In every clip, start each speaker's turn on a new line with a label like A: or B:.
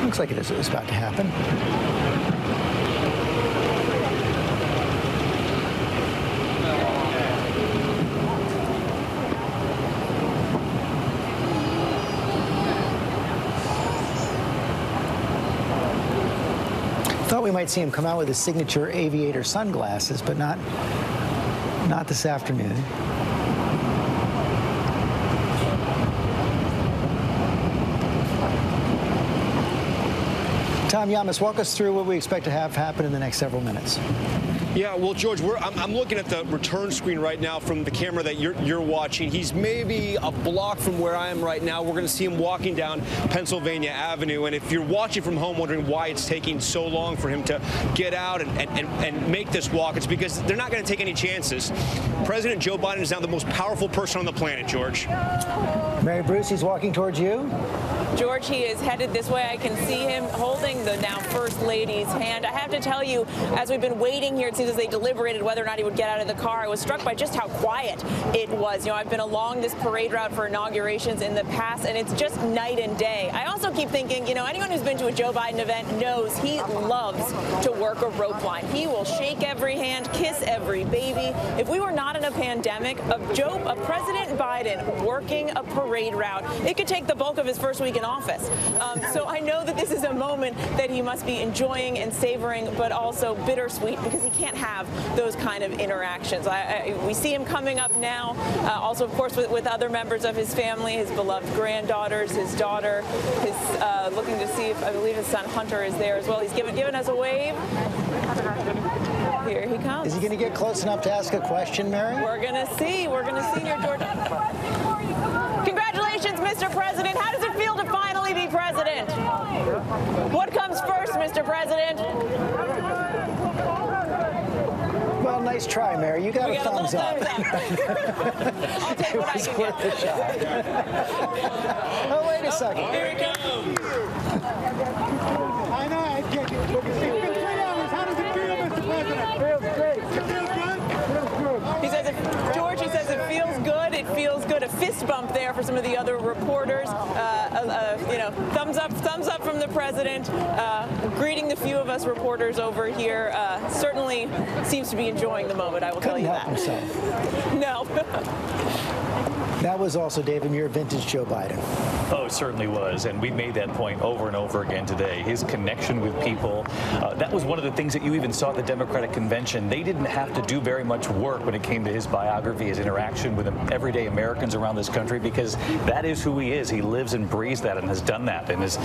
A: Looks like it is about to happen. Thought we might see him come out with his signature aviator sunglasses, but not this afternoon. Tom Yamas, walk us through what we expect to have happen in the next several minutes.
B: Yeah, well, George, I'm looking at the return screen right now from the camera that you're watching. He's maybe a block from where I am right now. We're going to see him walking down Pennsylvania Avenue. And if you're watching from home wondering why it's taking so long for him to get out and make this walk, it's because they're not going to take any chances. President Joe Biden is now the most powerful person on the planet, George.
A: Mary Bruce, he's walking towards you.
C: George, he is headed this way. I can see him holding the now First Lady's hand. I have to tell you, as we've been waiting here, it seems as they deliberated whether or not he would get out of the car, I was struck by just how quiet it was. You know, I've been along this parade route for inaugurations in the past, and it's just night and day. I also keep thinking, you know, anyone who's been to a Joe Biden event knows he loves to work a rope line. He will shake every hand, kiss every baby. If we were not in a pandemic, a President Biden working a parade route, it could take the bulk of his first week in office. So I know that this is a moment that he must be enjoying and savoring, but also bittersweet because he can't have those kind of interactions. We see him coming up now, also, of course, with other members of his family, his beloved granddaughters, his daughter, looking to see if, I believe his son Hunter is there as well. He's given us a wave. Here he comes.
A: Is he going to get close enough to ask a question, Mary?
C: We're going to see. We're going to see here, George. Congratulations, Mr. President. How does it feel to finally be president? What comes first, Mr. President?
A: Well, nice try, Mary. You got a thumbs up.
C: I'll take what I can get.
A: The shot. Oh, wait a second.
C: Here he comes.
D: I know. I get it. It's been 3 hours. How does it feel, Mr. President? Feels great. It feels good? Feels good.
C: He says, George, he says it feels good. It feels good. A fist bump there for some of the other reporters. You know, thumbs up from the president. Greeting the few of us reporters over here. Certainly seems to be enjoying the moment, I will tell you that.
A: Himself.
C: No.
A: That was also, David, your vintage Joe Biden.
E: Oh, it certainly was, and we made that point over and over again today. His connection with people, that was one of the things that you even saw at the Democratic Convention. They didn't have to do very much work when it came to his biography, his interaction with everyday Americans around this country, because that is who he is. He lives and breathes that and has done that in his,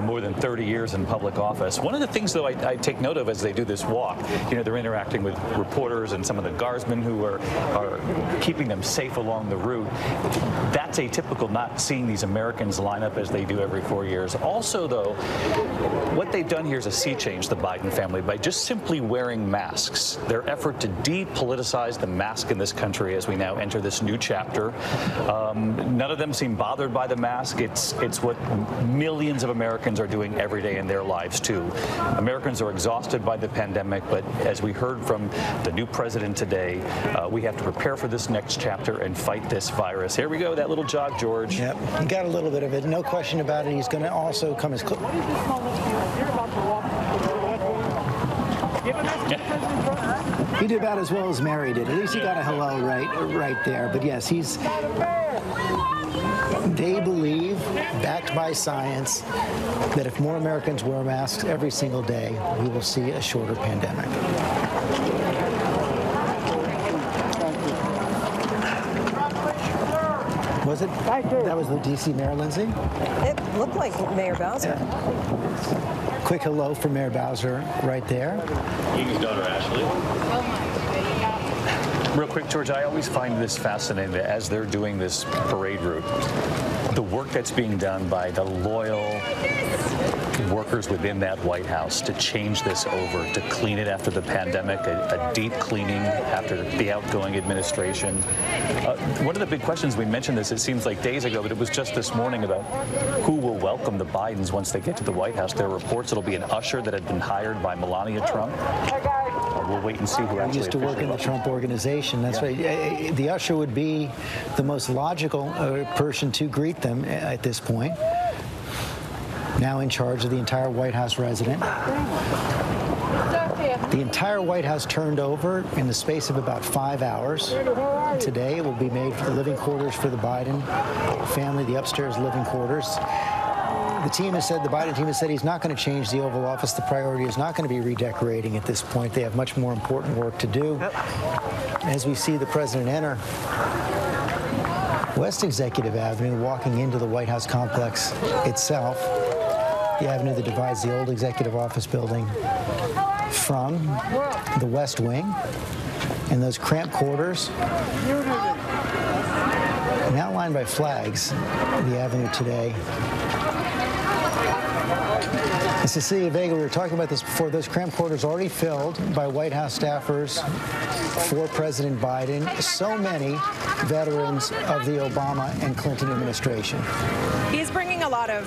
E: more than 30 years in public office. One of the things, though, I take note of as they do this walk, they're interacting with reporters and some of the guardsmen who are keeping them safe along the route. That's atypical, not seeing these Americans line up as they do every 4 years. Also, though, what they've done here is a sea change, the Biden family, by just simply wearing masks. Their effort to depoliticize the mask in this country as we now enter this new chapter. None of them seem bothered by the mask. It's what millions of Americans are doing every day in their lives, too. Americans are exhausted by the pandemic, but as we heard from the new president today, we have to prepare for this next chapter and fight this virus. Here we go, that little jog, George.
A: Yep, he got a little bit of it, no question about it. He's going to also come as close. He did about as well as Mary did. At least he got a hello right there. But yes, they believe, backed by science, that if more Americans wear masks every single day, we will see a shorter pandemic. Was it? That was the D.C. Mayor, Lindsay?
F: It looked like Mayor Bowser.
A: Yeah. Quick hello from Mayor Bowser right there.
E: His daughter, Ashley. Real quick, George, I always find this fascinating that as they're doing this parade route, the work that's being done by the loyal workers within that White House to change this over, to clean it after the pandemic, a deep cleaning after the outgoing administration. One of the big questions, we mentioned this, it seems like days ago, but it was just this morning, about who will welcome the Bidens once they get to the White House. There are reports it'll be an usher that had been hired by Melania Trump. We'll wait and see who actually
A: used to work in the Trump organization. That's right. The usher would be the most logical person to greet them at this point. now in charge of the entire White House resident. The entire White House turned over in the space of about 5 hours. Today it will be made for the living quarters for the Biden family, the upstairs living quarters. The Biden team has said he's not going to change the Oval Office. The priority is not going to be redecorating at this point. They have much more important work to do. As we see the president enter West Executive Avenue, walking into the White House complex itself, the avenue that divides the old executive office building from the West Wing, and those cramped quarters, now lined by flags, the avenue today. Cecilia Vega, we were talking about this before. Those cramped quarters already filled by White House staffers for President Biden. So many veterans of the Obama and Clinton administration.
F: He's bringing a lot of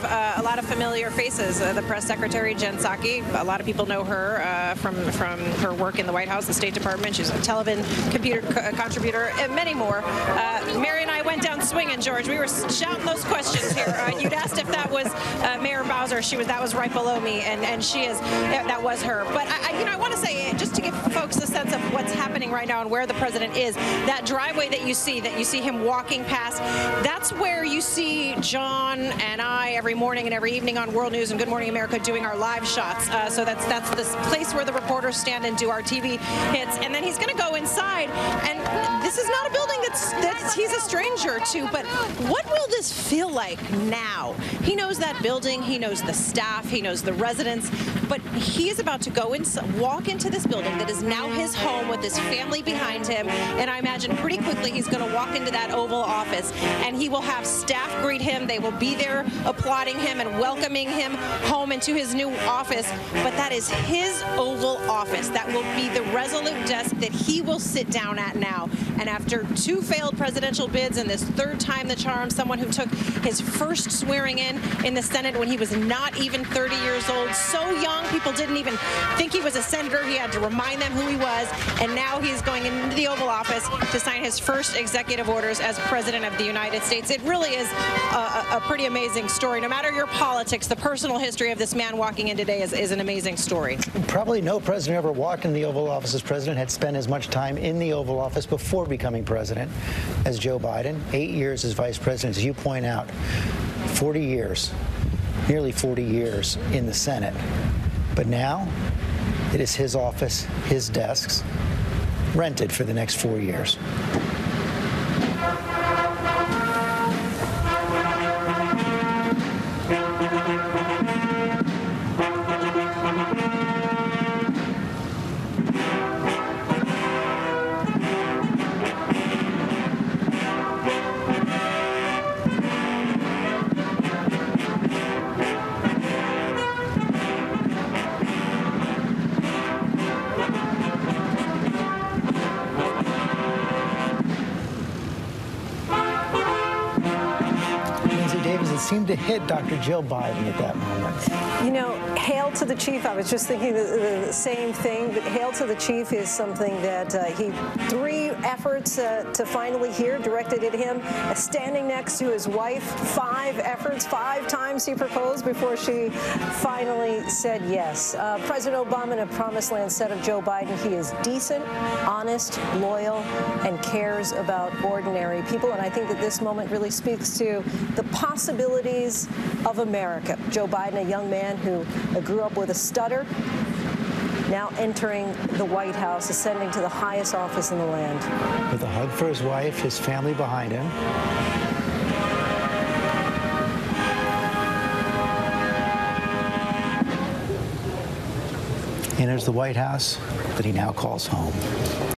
F: familiar faces. The press secretary, Jen Psaki, a lot of people know her from her work in the White House, the State Department. She's a television computer contributor, and many more. Mary and I went down swinging, George. We were shouting those questions here. You'd asked if that was Mayor Bowser. That was right below me, and she is. That was her. But I want to say, just to give folks a sense of what's happening right now and where the president is, that driveway that you see him walking past, that's where you see John and I every morning and every evening on World News and Good Morning America doing our live shots. So that's the place where the reporters stand and do our TV hits. And then he's going to go inside, and this is not a building that's he's a stranger to. But what will this feel like now? He knows that building, he knows the staff, he knows the residents, but he is about to go walk into this building that is now his home with his family behind him. And I imagine pretty quickly he's going to walk into that Oval Office, and he will have staff greet him. They will be there applauding him and welcoming him home into his new office. But that is his Oval Office. That will be the resolute desk that he will sit down at now. And after 2 failed presidential bids and this 3rd time the charm, someone who took his first swearing in the Senate when he was not even 30 years old, so young people didn't even think he was a senator. He had to remind them who he was, and now he's going into the Oval Office to sign his first executive orders as President of the United States. It really is a pretty amazing story. No matter your politics, the personal history of this man walking in today is an amazing story.
A: Probably no president ever walked in the Oval Office as president had spent as much time in the Oval Office before becoming president as Joe Biden. 8 years as vice president, as you point out. 40 years, nearly 40 years in the Senate. But now it is his office, his desks, rented for the next 4 years. Seemed to hit Dr. Jill Biden at that moment.
F: You know, hail to the chief. I was just thinking the same thing, but hail to the chief is something that 3 efforts to finally hear directed at him, standing next to his wife, 5 efforts, 5 times he proposed before she finally said yes. President Obama in a promised land said of Joe Biden, he is decent, honest, loyal, and cares about ordinary people. And I think that this moment really speaks to the possibilities of America. Joe Biden, a young man who grew up with a stutter, now entering the White House, ascending to the highest office in the land.
A: With a hug for his wife, his family behind him. Enters the White House that he now calls home.